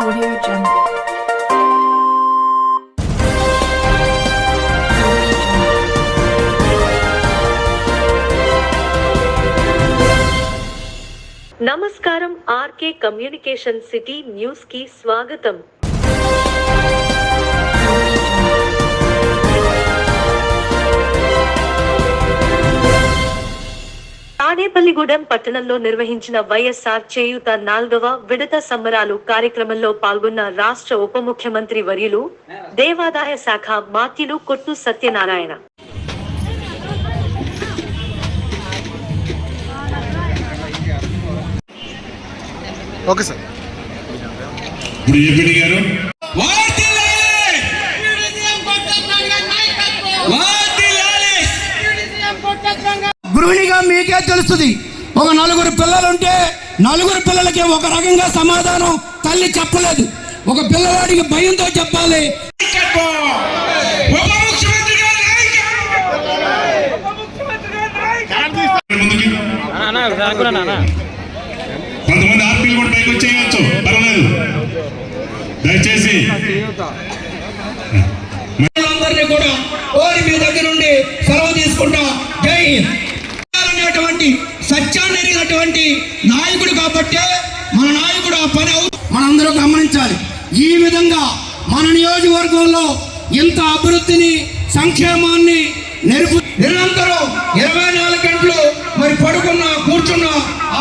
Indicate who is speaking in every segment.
Speaker 1: Audio Jungle.
Speaker 2: నమస్కారం RK communication city news కి స్వాగతం. తాడేపల్లిగూడెం పట్టణంలో నిర్వహించిన వైఎస్ఆర్ చేయూత 4వ విడత సంబరాలు కార్యక్రమంలో పాల్గొన్న రాష్ట్ర ఉప ముఖ్యమంత్రి వర్యులు, దేవాదాయ శాఖ మాత్యులు కొట్టు సత్యనారాయణ.
Speaker 3: Okay sir.
Speaker 4: గృహిణిగా మీకే తెలుస్తుంది. ఒక నలుగురు పిల్లలుంటే నలుగురు పిల్లలకి ఒక రకంగా సమాధానం తల్లి చెప్పలేదు. ఒక పిల్లవాడికి భయంతో చెప్పాలి.
Speaker 5: కొంతమంది ఆర్పీలు కూడా పైకి వచ్చేయచ్చు, పర్వాలేదు. దయచేసి
Speaker 4: అందరినీ కూడా ఓరి మీ దగ్గర నుండి సెలవు తీసుకుంటా. జై హింద్. సత్యాన్ని ఎరిగినటువంటి నాయకుడు కాబట్టి మన నాయకుడు ఆ పని మనందరూ గమనించాలి. ఈ విధంగా మన నియోజకవర్గంలో ఇంత అభివృద్ధిని, సంక్షేమాన్ని నిరంతరం 24 గంటలు మరి పడుకున్నా కూర్చున్న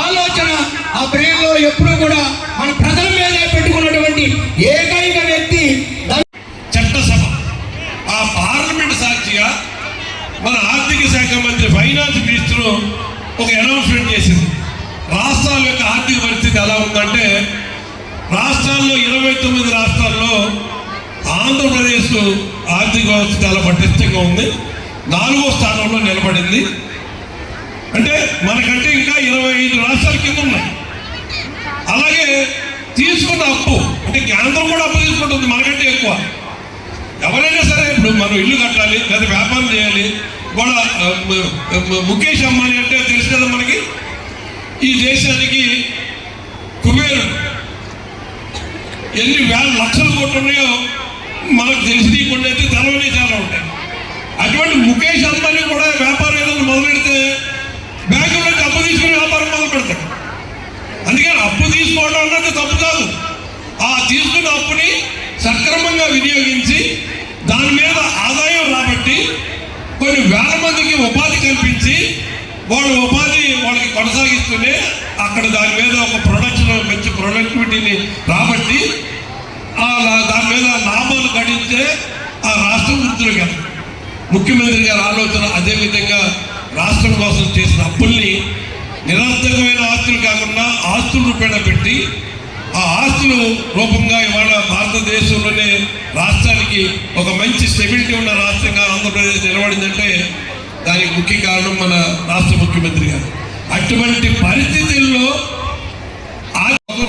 Speaker 4: ఆలోచన ఆ బ్రెయిన్లో ఎప్పుడూ కూడా మన ప్రజల మీదే పెట్టుకున్నటువంటి ఏకైక వ్యక్తి
Speaker 5: చట్టసభ. ఆ పార్లమెంట్ సాక్షిగా మన ఆర్థిక శాఖ మంత్రి, ఫైనాన్స్ మినిస్టర్ ఒక అనౌన్స్మెంట్ చేసింది. రాష్ట్రాల యొక్క ఆర్థిక పరిస్థితి ఎలా ఉందంటే, రాష్ట్రాల్లో 29 రాష్ట్రాల్లో ఆంధ్రప్రదేశ్ ఆర్థిక వ్యవస్థ చాలా పటిష్టంగా ఉంది. 4వ స్థానంలో నిలబడింది. అంటే మనకంటే ఇంకా 25 రాష్ట్రాల కింద ఉన్నాయి. అలాగే తీసుకున్న అప్పు, అంటే కేంద్రం కూడా అప్పు తీసుకుంటుంది మనకంటే ఎక్కువ. ఎవరైనా సరే ఇప్పుడు మనం ఇల్లు కట్టాలి లేదా వ్యాపారం చేయాలి, వాళ్ళ ముఖేష్ అంబానీ అంటే తెలుసు కదా మనకి. ఈ దేశానికి కుబేరు ఎన్ని వేల లక్షల కోట్లు ఉన్నాయో మనకు తెలిసినకుండా అయితే తెలవని చాలా ఉంటాయి. అటువంటి ముఖేష్ అంబానీ కూడా వ్యాపారం ఏదైనా మొదలెడితే బ్యాంకుల నుంచి అప్పు తీసుకుని వ్యాపారం మొదలు పెడతాడు. అందుకని అప్పు తీసుకోవడం అన్నది తప్పు కాదు. ఆ తీసుకున్న అప్పుని సక్రమంగా వినియోగించి దాని మీద ఆదాయం రాబట్టి కొన్ని వేల మందికి ఉపాధి కల్పించి వాళ్ళకి కొనసాగిస్తూనే అక్కడ దాని మీద ఒక ప్రొడక్షన్, మంచి ప్రొడక్టివిటీని రాబట్టి దాని మీద లాభాలు గడిస్తే ఆ రాష్ట్రం వృద్ధులుగా ముఖ్యమంత్రి గారి ఆలోచన. అదేవిధంగా రాష్ట్రం కోసం చేసిన అప్పుల్ని నిరర్థకమైన ఆస్తులు కాకుండా ఆస్తుల రూపేణా పెట్టి ఆ ఆస్తుల రూపంగా ఇవాళ భారతదేశంలోనే రాష్ట్రానికి ఒక మంచి స్టెబిలిటీ ఉన్న రాష్ట్రంగా ఆంధ్రప్రదేశ్ నిలబడిందంటే దానికి ముఖ్య కారణం మన రాష్ట్ర ముఖ్యమంత్రి గారు. అటువంటి పరిస్థితుల్లో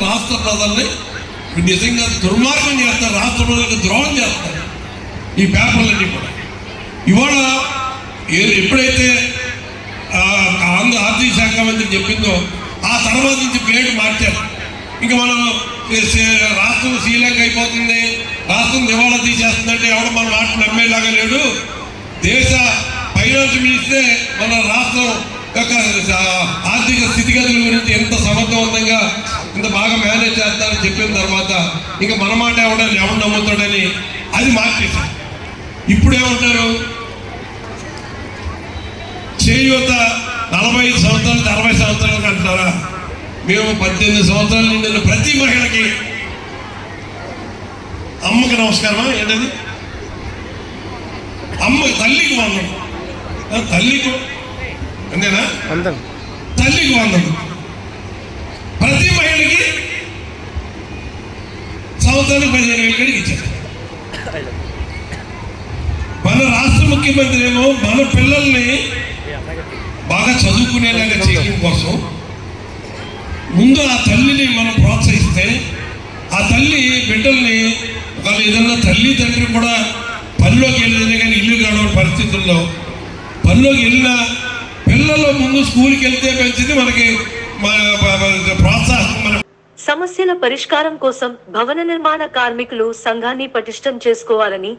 Speaker 5: రాష్ట్ర ప్రజల్ని నిజంగా దుర్మార్గం చేస్తారు, రాష్ట్ర ప్రజలకు ద్రోహం చేస్తారు ఈ పేపర్లన్నీ కూడా. ఇవాళ ఎప్పుడైతే ఆర్థిక శాఖ మంత్రి చెప్పిందో ఆ తర్వాత నుంచి ప్లేట్ మార్చారు. ఇంకా మనం రాష్ట్రం శ్రీలంక అయిపోతుంది, రాష్ట్రం దివాళా తీసేస్తుందంటే ఎవడో మన మాట నమ్మేలాగా లేడు. దేశ ఫైనాన్స్ మినిస్టరే మన రాష్ట్రం యొక్క ఆర్థిక స్థితిగతుల గురించి ఎంత సమర్థవంతంగా ఇంత బాగా మేనేజ్ చేస్తారని చెప్పిన తర్వాత ఇంకా మన మాట ఎవడు నమ్ముతాడని అది మార్చేశారు. ఇప్పుడు ఏమంటారు, చేయూత 45 సంవత్సరాలు 60 సంవత్సరాలకు అంటారా? మేము 18 సంవత్సరాల నిండిన ప్రతి మహిళకి అమ్మకి నమస్కారమా ఏంటది, అమ్మ తల్లికి వందనం, తల్లికి అంతేనా, తల్లికి వందనం. ప్రతి మహిళకి సంవత్సరానికి 15,000 కడికి ఇచ్చారు. మన రాష్ట్ర ముఖ్యమంత్రి ఏమో మన పిల్లల్ని బాగా చదువుకునేలాగా చేయడం కోసం ముందు ఆ తల్లిని మనం ప్రోత్సహిస్తే, ఆ తల్లి బిడ్డల్ని వాళ్ళు ఏదన్నా తల్లి తండ్రి కూడా పనిలోకి వెళ్ళినా కానీ ఇల్లు గడవని పరిస్థితుల్లో పనిలోకి వెళ్ళిన పిల్లలు ముందు స్కూల్కి వెళ్తే మంచిది, మనకి ప్రోత్సాహం.
Speaker 2: సమస్యల పరిష్కారం కోసం భవన నిర్మాణ కార్మికులు సంఘాన్ని పటిష్టం చేసుకోవాలని,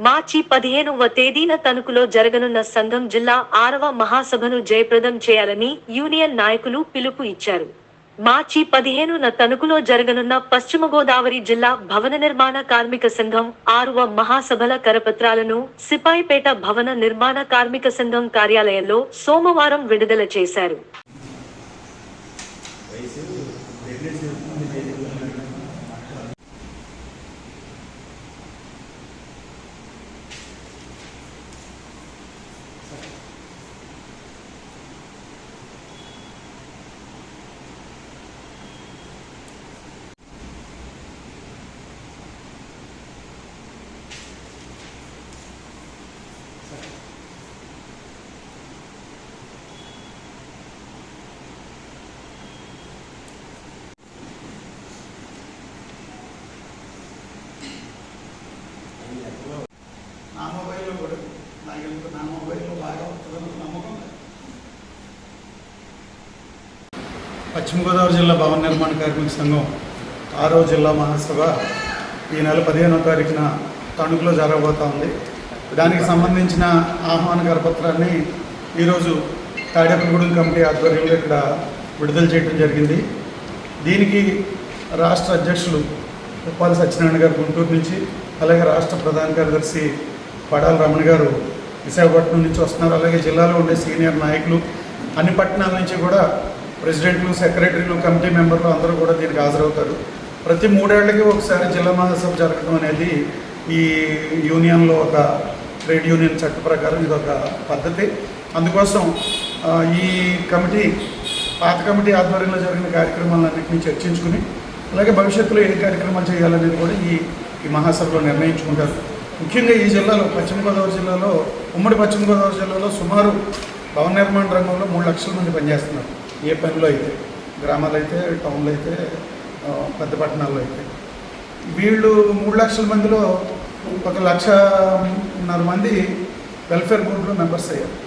Speaker 2: మార్చి 15వ తేదీన తణుకులో జరగనున్న సంఘం జిల్లా 6వ మహాసభను జయప్రదం చేయాలని యూనియన్ నాయకులు పిలుపు ఇచ్చారు. మార్చి 15న తణుకులో జరగనున్న పశ్చిమ గోదావరి జిల్లా భవన నిర్మాణ కార్మిక సంఘం 6వ మహాసభల కరపత్రాలను సిపాయిపేట భవన నిర్మాణ కార్మిక సంఘం కార్యాలయంలో సోమవారం విడుదల చేశారు.
Speaker 1: నా మొబైల్లో కూడా నా మొబైల్లో బాగా వస్తుందని నమ్మకం. పశ్చిమ గోదావరి జిల్లా భవన నిర్మాణ కార్మిక సంఘం 6వ జిల్లా మహాసభ ఈ నెల 15వ తారీఖున తణుకులో జరగబోతూ ఉంది. దానికి సంబంధించిన ఆహ్వాన కరపత్రాన్ని ఈరోజు తాడేపల్లిగూడెం కమిటీ ఆధ్వర్యంలో ఇక్కడ విడుదల చేయడం జరిగింది. దీనికి రాష్ట్ర అధ్యక్షులు ఉప్పాల సత్యనారాయణ గారు గుంటూరు నుంచి, అలాగే రాష్ట్ర ప్రధాన కార్యదర్శి పడాల రమణ గారు విశాఖపట్నం నుంచి వస్తున్నారు. అలాగే జిల్లాలో ఉండే సీనియర్ నాయకులు అన్ని పట్టణాల నుంచి కూడా ప్రెసిడెంట్లు, సెక్రటరీలు, కమిటీ మెంబర్లు అందరూ కూడా దీనికి హాజరవుతారు. ప్రతి 3 ఏళ్లకి ఒకసారి జిల్లా మహాసభ జరగడం అనేది ఈ యూనియన్లో ఒక ట్రేడ్ యూనియన్ చట్ట ప్రకారం ఇది ఒక పద్ధతి. అందుకోసం ఈ కమిటీ పాత కమిటీ ఆధ్వర్యంలో జరిగిన కార్యక్రమాలన్నింటినీ చర్చించుకుని, అలాగే భవిష్యత్తులో ఏ కార్యక్రమాలు చేయాలనేది కూడా ఈ మహాసభలో నిర్ణయించుకుంటారు. ముఖ్యంగా ఈ జిల్లాలో పశ్చిమ గోదావరి జిల్లాలో, ఉమ్మడి పశ్చిమ గోదావరి జిల్లాలో సుమారు భవన నిర్మాణ రంగంలో 3 లక్షల మంది పనిచేస్తున్నారు. ఏ పనిలో అయితే, గ్రామాలు అయితే, టౌన్లో అయితే, పెద్ద పట్టణాల్లో అయితే. వీళ్ళు 3 లక్షల మందిలో 1.5 లక్ష మంది వెల్ఫేర్ బోర్డులో మెంబర్స్ అయ్యారు.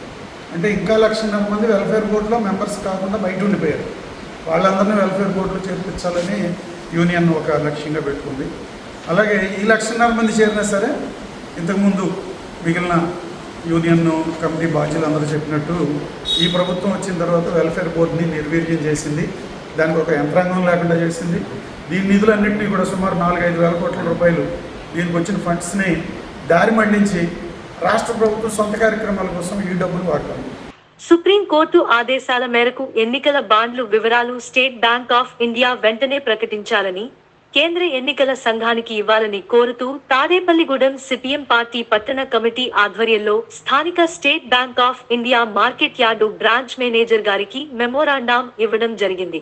Speaker 1: అంటే ఇంకా 1.5 లక్ష మంది వెల్ఫేర్ బోర్డులో మెంబర్స్ కాకుండా బయట ఉండిపోయారు. వాళ్ళందరినీ వెల్ఫేర్ బోర్డులో చేర్పించాలని యూనియన్ ఒక లక్ష్యంగా పెట్టుకుంది. అలాగే ఈ 1.5 లక్ష మంది చేరినా సరే ఇంతకుముందు మిగిలిన యూనియన్ కమిటీ బాధ్యులు అందరూ చెప్పినట్టు ఈ ప్రభుత్వం వచ్చిన తర్వాత వెల్ఫేర్ బోర్డుని నిర్వీర్యం చేసింది. దానికి ఒక యంత్రాంగం లేకుండా చేసింది. దీని నిధులన్నింటినీ కూడా సుమారు 4-5 వేల కోట్ల రూపాయలు దీనికి వచ్చిన ఫండ్స్ని దారి మళ్లించి రాష్ట్ర ప్రభుత్వం సొంత కార్యక్రమాల కోసం ఈ డబ్బులు వాడతాం.
Speaker 2: సుప్రీంకోర్టు ఆదేశాల మేరకు ఎన్నికల బాండ్లు వివరాలు స్టేట్ బ్యాంక్ ఆఫ్ ఇండియా వెంటనే ప్రకటించాలని, కేంద్ర ఎన్నికల సంఘానికి ఇవ్వాలని కోరుతూ తాడేపల్లిగూడెం సిపిఎం పార్టీ పట్టణ కమిటీ ఆధ్వర్యంలో స్థానిక state Bank of India market yard branch manager గారికి మెమోరాండం ఇవ్వడం జరిగింది.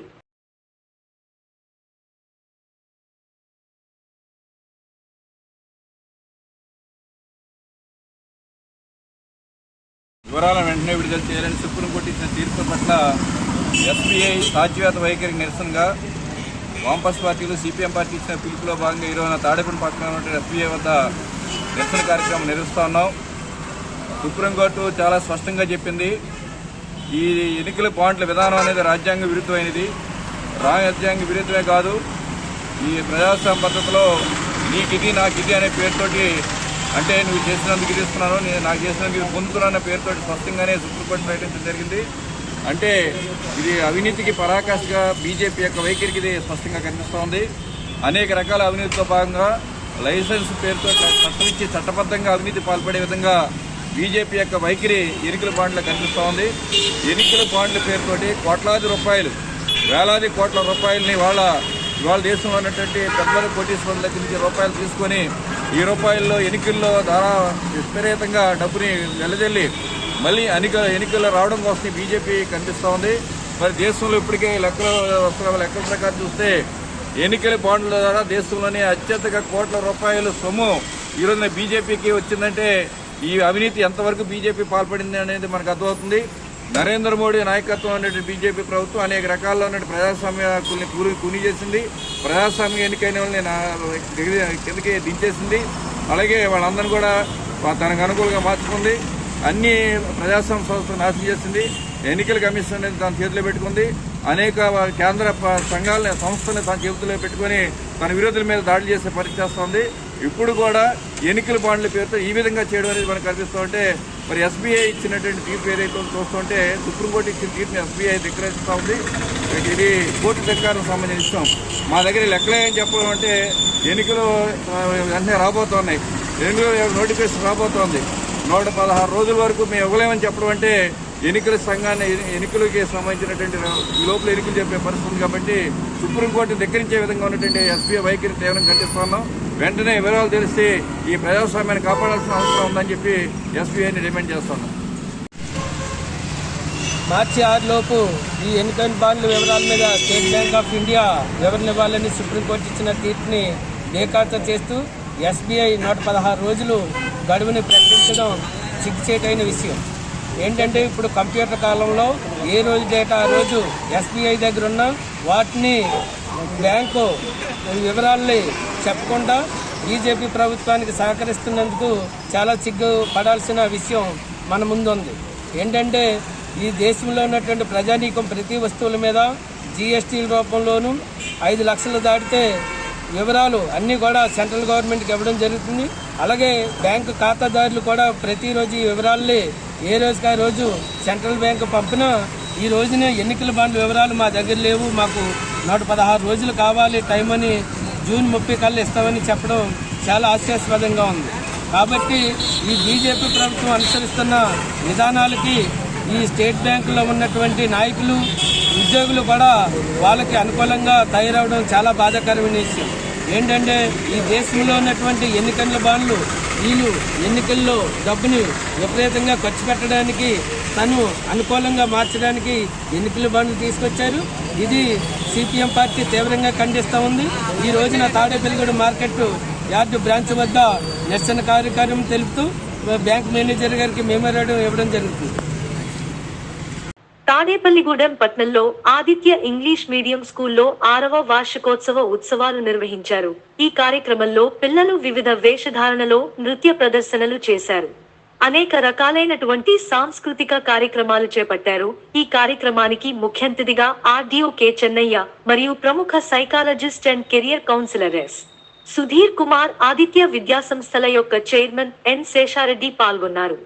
Speaker 6: వివరాలను వెంటనే విడుదల చేయాలని సుప్రీంకోర్టు ఇచ్చిన తీర్పు పట్ల ఎస్బీఐ సాధ్యవేత వైఖరికి నిరసనగా వామపక్ష పార్టీలు, సిపిఎం పార్టీ ఇచ్చిన పిలుపులో భాగంగా ఈరోజు తాడేపల్లి పట్టణంలో ఉన్న ఎస్బీఐ వద్ద నిరసన కార్యక్రమం నిర్వహిస్తూ ఉన్నాం. సుప్రీంకోర్టు చాలా స్పష్టంగా చెప్పింది, ఈ ఎన్నికల బాండ్ల విధానం అనేది రాజ్యాంగ విరుద్ధమైనది. రాజ్యాంగ విరుద్ధమే కాదు, ఈ ప్రజాస్వామ్య పద్ధతిలో నీకిది నాకిది అనే పేరుతోటి, అంటే నువ్వు చేసినందుకు ఇది ఇస్తున్నాను, నేను నాకు చేసినందుకు ఇది పొందుతున్నాను పేరుతో స్పష్టంగానే సుప్రీంకోర్టు ప్రకటించడం జరిగింది. అంటే ఇది అవినీతికి పరాకాష్ఠగా బీజేపీ యొక్క వైఖరికి ఇది స్పష్టంగా కనిపిస్తోంది. అనేక రకాల అవినీతితో భాగంగా లైసెన్స్ పేరుతో చట్టం ఇచ్చి చట్టబద్ధంగా అవినీతి పాల్పడే విధంగా బీజేపీ యొక్క వైఖరి ఎన్నికల బాండ్లో కనిపిస్తోంది. ఎన్నికల బాండ్ల పేరుతోటి కోట్లాది రూపాయలు, వేలాది కోట్ల రూపాయలని ఇవాళ దేశంలో ఉన్నటువంటి పెద్దల కోటీశ్వరుల దగ్గర నుంచి రూపాయలు తీసుకొని ఈ రూపాయల్లో ఎన్నికల్లో ద్వారా విపరీతంగా డబ్బుని వెల్లజల్లి మళ్ళీ ఎన్నికల్లో రావడం కోసం బీజేపీ కనిపిస్తూ ఉంది. మరి దేశంలో ఇప్పటికే లెక్కల ప్రకారం చూస్తే ఎన్నికల బాండ్ల ద్వారా దేశంలోనే అత్యధిక కోట్ల రూపాయల సొమ్ము ఈరోజున బీజేపీకి వచ్చిందంటే ఈ అవినీతి ఎంతవరకు బీజేపీ పాల్పడింది అనేది మనకు అర్థమవుతుంది. నరేంద్ర మోడీ నాయకత్వం అనేటువంటి బీజేపీ ప్రభుత్వం అనేక రకాల్లో ఉన్న ప్రజాస్వామ్య హక్కుల్ని కూని చేసింది. ప్రజాస్వామ్య ఎన్నికైన వాళ్ళని కిందకి దించేసింది. అలాగే వాళ్ళందరినీ కూడా తనకు అనుకూలంగా మార్చుకుంది. అన్ని ప్రజాస్వామ్య సంస్థలు నాశనం చేసింది. ఎన్నికల కమిషన్ అనేది తన చేతిలో పెట్టుకుంది. అనేక కేంద్ర సంఘాలని సంస్థల్ని తన చేతుల్లో పెట్టుకొని తన విరోధుల మీద దాడులు చేసే పరిస్థితి చేస్తోంది. ఇప్పుడు కూడా ఎన్నికల బాండ్ల పేరుతో ఈ విధంగా చేయడం అనేది మనకు కనిపిస్తుంటే మరి ఎస్బీఐ ఇచ్చినటువంటి తీర్పు ఏదైతే చూస్తుంటే సుప్రీంకోర్టు ఇచ్చిన తీర్పుని ఎస్బీఐ ధిక్కరిస్తూ ఉంది. ఇది కోర్టు ధిక్కారం సంబంధించిన విషయం. మా దగ్గర లెక్కలే ఏం చెప్పడం అంటే ఎన్నికలు వెంటనే రాబోతున్నాయి, ఎన్నికలు నోటిఫికేషన్ రాబోతోంది. 116 రోజుల వరకు మేము ఇవ్వలేమని చెప్పడం అంటే ఎన్నికల సంఘాన్ని ఎన్నికలకి సంబంధించినటువంటి ఈ లోపల ఎన్నికలు చెప్పే పరిస్థితి ఉంది. కాబట్టి సుప్రీంకోర్టు ధిక్కరించే విధంగా ఉన్నటువంటి ఎస్బీఐ వైఖరి తీవ్రంగా ఖండిస్తున్నాం. వెంటనే వివరాలు తెలిసి ఈ ప్రజాస్వామ్యాన్ని కాపాడాల్సిన అవసరం ఉందని చెప్పి ఎస్బీఐని డిమాండ్ చేస్తున్నాం.
Speaker 7: మార్చి 6 లోపు ఈ ఎన్నికల బాండ్ల వివరాల మీద స్టేట్ బ్యాంక్ ఆఫ్ ఇండియా వివరణివ్వాలని సుప్రీంకోర్టు ఇచ్చిన తీర్పుని బేఖాతరు చేస్తూ ఎస్బీఐ 116 రోజులు గడువుని ప్రకటించడం సిగ్గుచేటైన విషయం. ఏంటంటే ఇప్పుడు కంప్యూటర్ కాలంలో ఏ రోజు డేటా ఆ రోజు ఎస్బీఐ దగ్గర ఉన్న వాటిని బ్యాంకు వివరాల్ని చెప్పకుండా బీజేపీ ప్రభుత్వానికి సహకరిస్తున్నందుకు చాలా సిగ్గుపడాల్సిన విషయం మన ముందుంది. ఏంటంటే ఈ దేశంలో ఉన్నటువంటి ప్రజానీకం ప్రతి వస్తువుల మీద జీఎస్టీల రూపంలోనూ 5 లక్షలు దాటితే వివరాలు అన్నీ కూడా సెంట్రల్ గవర్నమెంట్కి ఇవ్వడం జరుగుతుంది. అలాగే బ్యాంకు ఖాతాదారులు కూడా ప్రతిరోజు ఈ వివరాల్ని ఏ రోజుకి ఆ రోజు సెంట్రల్ బ్యాంకు పంపినా ఈ రోజున ఎన్నికల బాండ్ల వివరాలు మా దగ్గర లేవు, మాకు 116 రోజులు కావాలి టైం అని జూన్ 30 కల్లా ఇస్తామని చెప్పడం చాలా హాస్యాస్పదంగా ఉంది. కాబట్టి ఈ బీజేపీ ప్రభుత్వం అనుసరిస్తున్న విధానాలకి ఈ స్టేట్ బ్యాంకులో ఉన్నటువంటి నాయకులు ఉద్యోగులు కూడా వాళ్ళకి అనుకూలంగా తయారవడం చాలా బాధాకరమైన విషయం. ఏంటంటే ఈ దేశంలో ఉన్నటువంటి ఎన్నికల బాండ్లు వీళ్ళు ఎన్నికల్లో డబ్బుని విపరీతంగా ఖర్చు పెట్టడానికి తను అనుకూలంగా మార్చడానికి ఎన్నికల బాండ్లు తీసుకొచ్చారు. ఇది సిపిఎం పార్టీ తీవ్రంగా ఖండిస్తూ ఉంది. ఈ రోజున తాడేపల్లిగూడెం మార్కెట్ యార్డు బ్రాంచ్ వద్ద నిరసన కార్యక్రమం తెలుపుతూ బ్యాంక్ మేనేజర్ గారికి మెమోరాండం ఇవ్వడం జరుగుతుంది.
Speaker 2: తాడేపల్లిగూడెం పట్టణంలో ఆదిత్య ఇంగ్లీష్ మీడియం స్కూల్లో 6వ వార్షికోత్సవ ఉత్సవాలు నిర్వహించారు. ఈ కార్యక్రమంలో పిల్లలు వివిధ వేషధారణలో నృత్య ప్రదర్శనలు చేశారు. అనేక రకాలైనటువంటి సాంస్కృతిక కార్యక్రమాలు చేపట్టారు. ఈ కార్యక్రమానికి ముఖ్య అతిథిగా ఆర్డీఓ కె చెన్నయ్య మరియు ప్రముఖ psychologist and career counsellor S. Sudheer Kumar, Aditya విద్యాసంస్థల యొక్క చైర్మన్ ఎన్ శేషారెడ్డి పాల్గొన్నారు.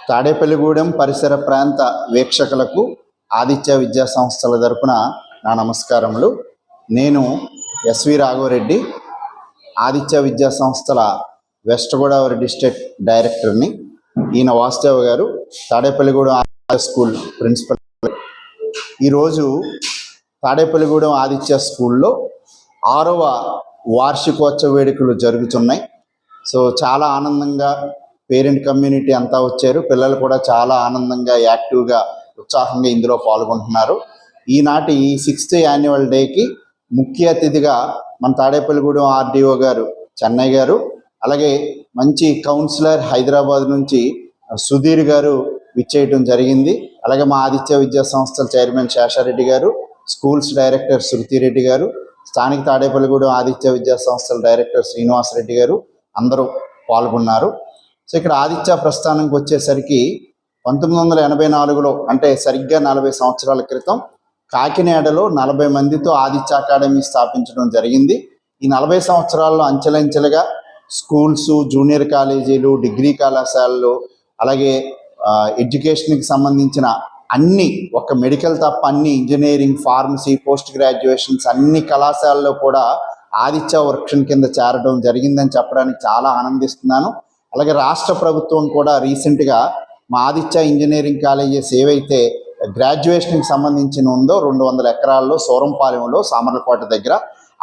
Speaker 8: తాడేపల్లిగూడెం పరిసర ప్రాంత వీక్షకులకు ఆదిత్య విద్యా సంస్థల తరపున నా నమస్కారములు. నేను ఎస్వి రాఘవరెడ్డి, ఆదిత్య విద్యా సంస్థల వెస్ట్ గోదావరి డిస్ట్రిక్ట్ డైరెక్టర్ని. ఈయన వాసుదేవ్ గారు తాడేపల్లిగూడెం స్కూల్ ప్రిన్సిపల్. ఈరోజు తాడేపల్లిగూడెం ఆదిత్య స్కూల్లో 6వ వార్షికోత్సవ వేడుకలు జరుగుతున్నాయి. సో చాలా ఆనందంగా పేరెంట్ కమ్యూనిటీ అంతా వచ్చారు. పిల్లలు కూడా చాలా ఆనందంగా, యాక్టివ్గా, ఉత్సాహంగా ఇందులో పాల్గొంటున్నారు. ఈనాటి 6th యాన్యువల్ డేకి ముఖ్య అతిథిగా మన తాడేపల్లిగూడెం ఆర్డీఓ గారు చెన్నై గారు, అలాగే మంచి కౌన్సిలర్ హైదరాబాద్ నుంచి సుధీర్ గారు విచ్చేయటం జరిగింది. అలాగే మా ఆదిత్య విద్యా సంస్థల చైర్మన్ శేషారెడ్డి గారు, స్కూల్స్ డైరెక్టర్ శృతిరెడ్డి గారు, స్థానిక తాడేపల్లిగూడెం ఆదిత్య విద్యా సంస్థల డైరెక్టర్ శ్రీనివాసరెడ్డి గారు అందరూ పాల్గొన్నారు. సో ఇక్కడ ఆదిత్య ప్రస్థానంకి వచ్చేసరికి 1984లో అంటే సరిగ్గా 40 సంవత్సరాల క్రితం కాకినాడలో 40 మందితో ఆదిత్య అకాడమీ స్థాపించడం జరిగింది. ఈ 40 సంవత్సరాల్లో అంచెలంచెలుగా స్కూల్స్, జూనియర్ కాలేజీలు, డిగ్రీ కళాశాలలు, అలాగే ఎడ్యుకేషన్కి సంబంధించిన అన్ని, ఒక మెడికల్ తప్ప అన్ని, ఇంజనీరింగ్, ఫార్మసీ, పోస్ట్ గ్రాడ్యుయేషన్స్ అన్ని కళాశాలలో కూడా ఆదిత్య వర్క్షన్ కింద చేరడం జరిగిందని చెప్పడానికి చాలా ఆనందిస్తున్నాను. అలాగే రాష్ట్ర ప్రభుత్వం కూడా రీసెంట్గా మా ఆదిత్య ఇంజనీరింగ్ కాలేజెస్ ఏవైతే గ్రాడ్యుయేషన్కి సంబంధించిన ఉందో 200 ఎకరాల్లో సూరంపాలెంలో సామర్లకోట దగ్గర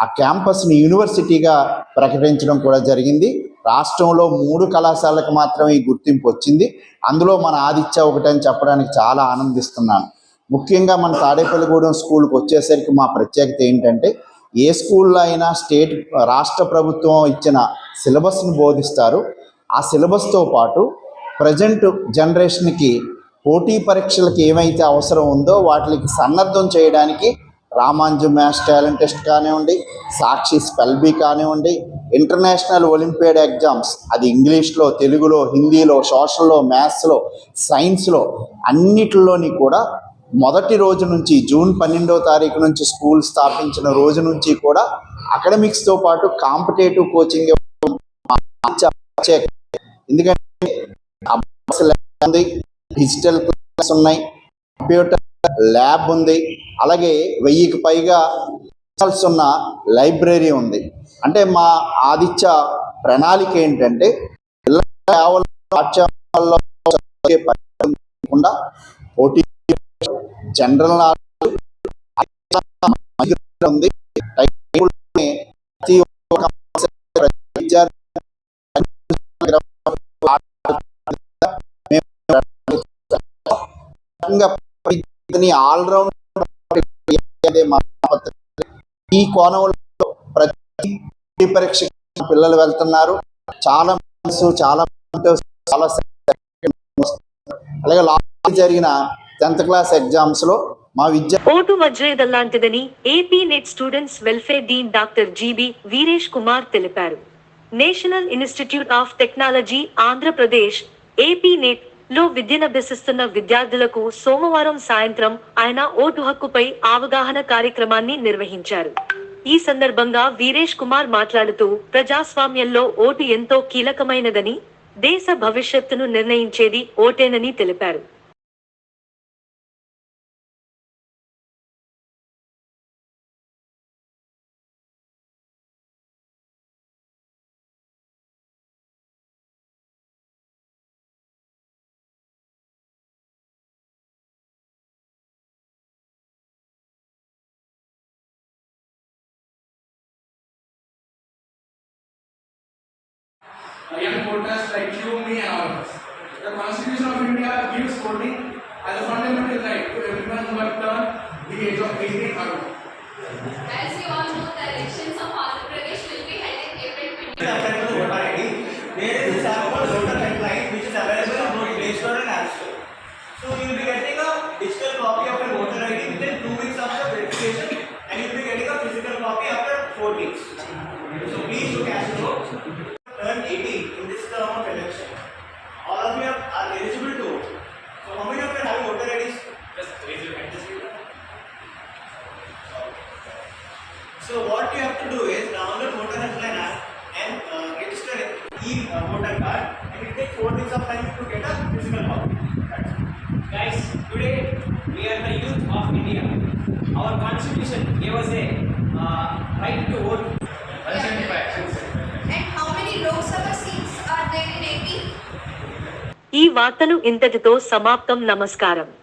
Speaker 8: ఆ క్యాంపస్ని యూనివర్సిటీగా ప్రకటించడం కూడా జరిగింది. రాష్ట్రంలో 3 కళాశాలకు మాత్రమే ఈ గుర్తింపు వచ్చింది. అందులో మన ఆదిత్య ఒకటని చెప్పడానికి చాలా ఆనందిస్తున్నాను. ముఖ్యంగా మన తాడేపల్లిగూడెం స్కూల్కి వచ్చేసరికి మా ప్రత్యేకత ఏంటంటే, ఏ స్కూల్లో అయినా రాష్ట్ర ప్రభుత్వం ఇచ్చిన సిలబస్ని బోధిస్తారు. ఆ సిలబస్తో పాటు ప్రజెంట్ జనరేషన్కి పోటీ పరీక్షలకు ఏమైతే అవసరం ఉందో వాటికి సన్నద్ధం చేయడానికి రామాంజు మ్యాథ్స్ టాలెంట్ టెస్ట్ కానివ్వండి, సాక్షి స్పెల్ బీ కానివ్వండి, ఇంటర్నేషనల్ ఒలింపియాడ్ ఎగ్జామ్స్, అది ఇంగ్లీష్లో, తెలుగులో, హిందీలో, సోషల్లో, మ్యాథ్స్లో, సైన్స్లో అన్నిటిలోని కూడా మొదటి రోజు నుంచి జూన్ 12వ తారీఖు నుంచి స్కూల్ స్థాపించిన రోజు నుంచి కూడా అకాడమిక్స్తో పాటు కాంపిటేటివ్ కోచింగ్ ఎందుకంటే ఉంది, డిజిటల్ క్లాస్ ఉన్నాయి, కంప్యూటర్ ల్యాబ్ ఉంది, అలాగే 1000కి పైగా ఉన్న లైబ్రరీ ఉంది. అంటే మా ఆదిత్య ప్రణాళిక ఏంటంటే కేవలం పాఠశాలలో పోటీ, జనరల్ నాలెడ్జ్ ఉంది. ఆల్రౌండ్ ఈ కోణంలో ప్రతి పరీక్ష పిల్లలు వెళ్తున్నారు. చాలా అలాగే లాస్ట్ జరిగిన 10th క్లాస్ ఎగ్జామ్స్ లో మా విద్య
Speaker 2: ఓటు వజ్రేదం లాంటిదని AP NIT students welfare dean doctor GB Veeresh Kumar తెలిపారు. National Institute of Technology Andhra Pradesh AP NIT లో విద్యనభ్యసిస్తున్న విద్యార్థులకు సోమవారం సాయంత్రం ఆయన ఓటు హక్కుపై అవగాహన కార్యక్రమాన్ని నిర్వహించారు. ఈ సందర్భంగా వీరేష్ కుమార్ మాట్లాడుతూ, ప్రజాస్వామ్యంలో ఓటు ఎంతో కీలకమైనదని, దేశ భవిష్యత్తును నిర్ణయించేది ఓటేనని తెలిపారు.
Speaker 9: Young voters like you, me and all of us. The Constitution of India gives voting as a fundamental right to everyone who has turned the age of 18 or more.
Speaker 10: As you all know, the elections of Andhra Pradesh will be held in April 20.
Speaker 11: There is a sample voter helpline which is available on both Play Store and App Store. So you will be getting a digital copy of your voter ID within 2 weeks after verification, and you will be getting a physical copy after 4 weeks. So please do cast your vote. Turn 18 in this term of election. All of you are eligible to vote. So how many of you have voter IDs? Just raise your hand. So what you have to do is download voter helpline app and register e-voter card, and it takes 4 weeks of time to get a physical copy.
Speaker 2: వార్తలు ఇంతటితో సమాప్తం. నమస్కారం.